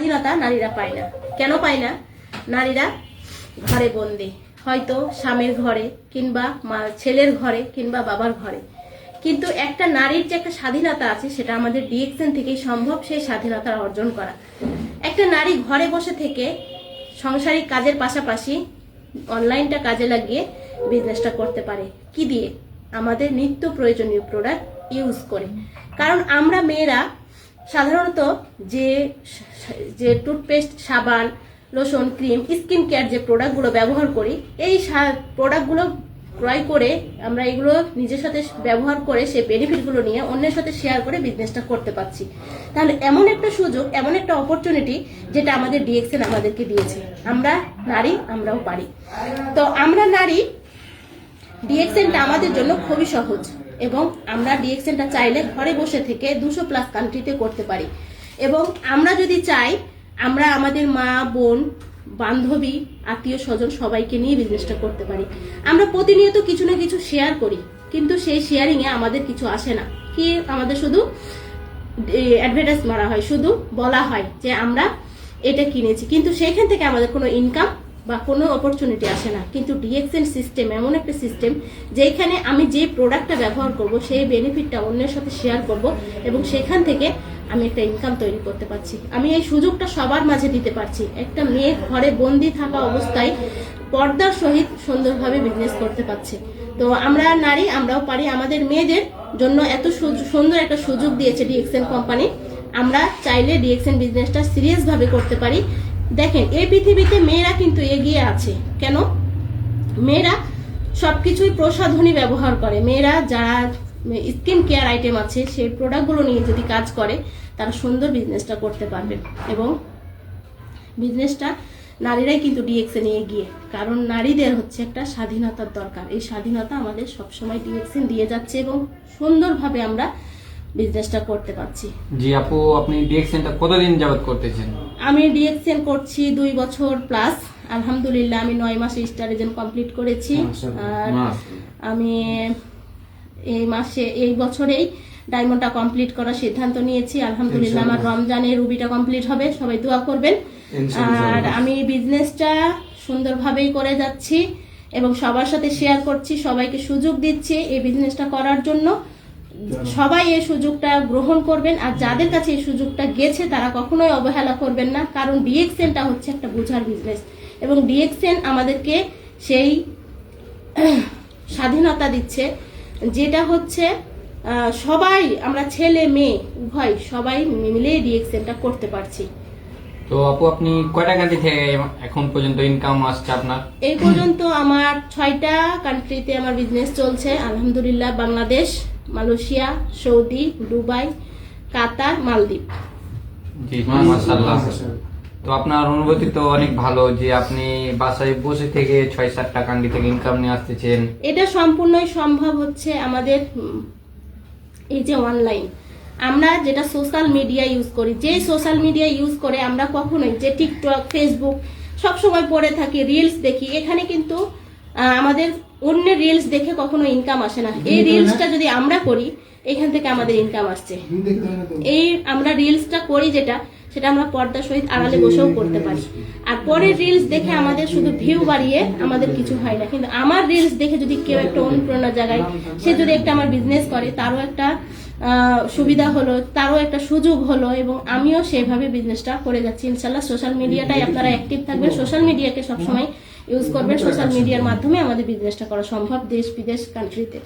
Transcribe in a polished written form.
স্বাধীনতা নারীরা পায় না। কেন পায় না? নারীরা ঘরে বন্দি, হয়তো স্বামীর ঘরে কিংবা ছেলের ঘরে কিংবা বাবার ঘরে। কিন্তু একটা নারীর যে একটা স্বাধীনতা আছে সেটা আমাদের ডিএক্সএন থেকেই সম্ভব, সেই স্বাধীনতা অর্জন করা। একটা নারী ঘরে বসে থেকে সাংসারিক কাজের পাশাপাশি অনলাইনটা কাজে লাগিয়ে বিজনেসটা করতে পারে। কি দিয়ে? আমাদের নিত্য প্রয়োজনীয় প্রোডাক্ট ইউজ করে। কারণ আমরা মেয়েরা সাধারণত যে টুথপেস্ট, সাবান, লোশন, ক্রিম, স্কিন কেয়ার যে প্রোডাক্টগুলো ব্যবহার করি, এই প্রোডাক্টগুলো ক্রয় করে আমরা এগুলো নিজের সাথে ব্যবহার করে সেই বেনিফিটগুলো নিয়ে অন্যের সাথে শেয়ার করে বিজনেসটা করতে পারছি। তাহলে এমন একটা সুযোগ, এমন একটা অপরচুনিটি যেটা আমাদের ডিএক্সএন আমাদেরকে দিয়েছে। আমরা নারী, আমরাও পারি। তো আমরা নারী, ডিএক্সএনটা আমাদের জন্য খুবই সহজ এবং আমরা ডিএক্সএনটা চাইলে ঘরে বসে থেকে 200+ কান্ট্রিতে করতে পারি। এবং আমরা যদি চাই, আমরা আমাদের মা, বোন, বান্ধবী, আত্মীয় স্বজন সবাইকে নিয়ে বিজনেসটা করতে পারি। আমরা প্রতিনিয়ত কিছু না কিছু শেয়ার করি, কিন্তু সেই শেয়ারিং এ আমাদের কিছু আসে না। কি, আমাদের শুধু অ্যাডভার্টাইজ মারা হয়, শুধু বলা হয় যে আমরা এটা কিনেছি, কিন্তু সেইখান থেকে আমাদের কোনো ইনকাম বা কোনো অপরচুনিটি আসে না। কিন্তু ডিএক্সএন সিস্টেম এমন একটা সিস্টেম যেখানে আমি যে প্রোডাক্টটা ব্যবহার করব সেই বেনিফিটটা অন্যের সাথে শেয়ার করব এবং সেখান থেকে আমি একটা ইনকাম তৈরি করতে পারছি। আমি এই সুযোগটা সবার মাঝে দিতে পারছি। একটা মেয়ে ঘরে বন্দি থাকা অবস্থায় পর্দার সহিত সুন্দরভাবে বিজনেস করতে পারছে। তো আমরা নারী, আমরাও পারি। আমাদের মেয়েদের জন্য এত সুন্দর একটা সুযোগ দিয়েছে ডিএক্সএন কোম্পানি। আমরা চাইলে ডিএক্সএন বিজনেসটা সিরিয়াস ভাবে করতে পারি। দেখেন, এই পৃথিবীতে মেয়েরা কিন্তু এগিয়ে আছে। কেন? মেয়েরা সবকিছুই প্রসাধনী ব্যবহার করে। মেয়েরা যারা স্কিন কেয়ার আইটেম আছে সেই প্রোডাক্টগুলো নিয়ে যদি কাজ করে, তারা সুন্দর বিজনেসটা করতে পারবে। এবং বিজনেসটা নারীরাই কিন্তু ডিএক্সএন নিয়ে গিয়ে, কারণ নারীদের হচ্ছে একটা স্বাধীনতার দরকার। এই স্বাধীনতা আমাদের সবসময় ডিএক্সএন দিয়ে যাচ্ছে এবং সুন্দরভাবে আমরা বিজনেসটা করতে পারছি। জি আপু, আপনি ডিএক্সএনটা কতদিন যাবত করতেছেন? আমি ডিএক্সএন করছি 2 বছর প্লাস। আলহামদুলিল্লাহ আমি 9 মাসে স্টার এজেন্ট কমপ্লিট করেছি। আর আমি এই বছরেই ডায়মন্ডটা কমপ্লিট করার সিদ্ধান্ত নিয়েছি। আলহামদুলিল্লাহ আমার রমজানে রুবিটা কমপ্লিট হবে, সবাই দোয়া করবেন। আর আমি বিজনেসটা সুন্দরভাবেই করে যাচ্ছি এবং সবার সাথে শেয়ার করছি, সবাইকে সুযোগ দিচ্ছি এই বিজনেসটা করার জন্য। সবাই এই সুযোগটা গ্রহণ করবেন, আর যাদের কাছে এই সুযোগটা গেছে তারা কখনোই অবহেলা করবেন না। কারণ ডিএক্সএনটা হচ্ছে একটা বোঝার বিজনেস এবং ডিএক্সএন আমাদেরকে সেই স্বাধীনতা দিচ্ছে, যেটা হচ্ছে সবাই, আমরা ছেলে মেয়ে উভয় সবাই মিলে ডিএক্সএনটা করতে পারছি। তো আপু, আপনি কয়টা কান্ট্রি থেকে এখন পর্যন্ত ইনকাম আসছে আপনার? এই পর্যন্ত আমার 6টা কান্ট্রিতে আমার বিজনেস চলছে আলহামদুলিল্লাহ। বাংলাদেশ, মালয়েশিয়া, সৌদি, দুবাই, কাতার, মালদ্বীপ। জি মাশাআল্লাহ। তো আপনার অনুভূতি তো অনেক ভালো যে আপনি বাসায় বসে থেকে 6-7টা কান্ট্রি থেকে ইনকাম নিয়ে আসতেছেন। এটা সম্পূর্ণই সম্ভব হচ্ছে আমাদের এই যে অনলাইন, আমরা যেটা সোশ্যাল মিডিয়া ইউজ করি, যে সোশ্যাল মিডিয়া ইউজ করে আমরা কখনোই যে টিকটক, ফেসবুক সবসময় পড়ে থাকি, রিলস দেখি, এখানে কিন্তু আমাদের অন্যের রিলস দেখে কখনো ইনকাম আসে না। এই রিলসটা যদি আমরা করি, এখান থেকে আমাদের ইনকাম আসছে। এই আমরা রিলসটা করি সেটা আমরা পর্দার সহিত আড়ালে বসেও করতে পারি। আর পরের রিলস দেখে আমাদের শুধু ভিউ বাড়িয়ে আমাদের কিছু হয় না, কিন্তু আমার রিলস দেখে যদি কেউ একটা অনুপ্রেরণা জাগায়, সে যদি একটা আমার বিজনেস করে, তারও একটা সুবিধা হলো, তারও একটা সুযোগ হলো এবং আমিও সেভাবে বিজনেসটা করে যাচ্ছি ইনশাল্লাহ। সোশ্যাল মিডিয়াটাই আপনারা অ্যাক্টিভ থাকবেন, সোশ্যাল মিডিয়াকে সবসময় ইউজ করবেন। সোশ্যাল মিডিয়ার মাধ্যমে আমাদের বিজনেসটা করা সম্ভব দেশ বিদেশ কান্ট্রিতে।